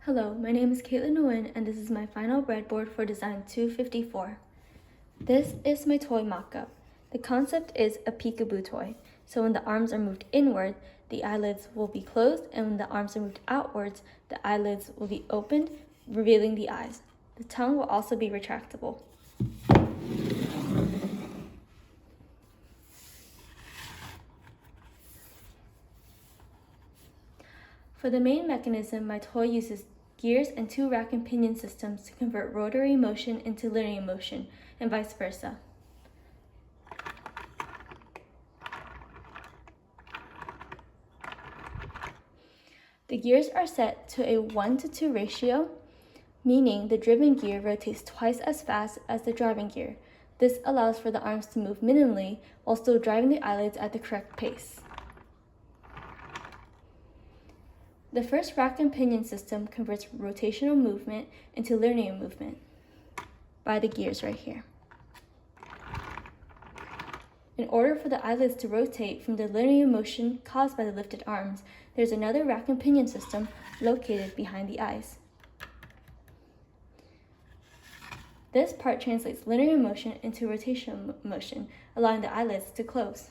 Hello, my name is Caitlin Nguyen, and this is my final breadboard for design 254. This is my toy mock-up. The concept is a peekaboo toy, so when the arms are moved inward, the eyelids will be closed, and when the arms are moved outwards, the eyelids will be opened, revealing the eyes. The tongue will also be retractable. For the main mechanism, my toy uses gears and 2 rack and pinion systems to convert rotary motion into linear motion, and vice versa. The gears are set to a 1:2 ratio, meaning the driven gear rotates twice as fast as the driving gear. This allows for the arms to move minimally while still driving the eyelids at the correct pace. The first rack and pinion system converts rotational movement into linear movement by the gears right here. In order for the eyelids to rotate from the linear motion caused by the lifted arms, there's another rack and pinion system located behind the eyes. This part translates linear motion into rotational motion, allowing the eyelids to close.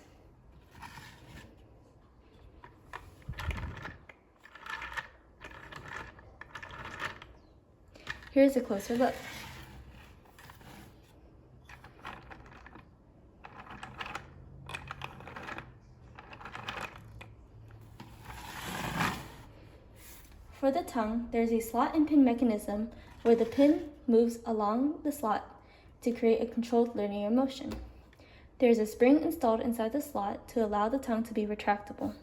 Here's a closer look. For the tongue, there's a slot and pin mechanism where the pin moves along the slot to create a controlled linear motion. There's a spring installed inside the slot to allow the tongue to be retractable.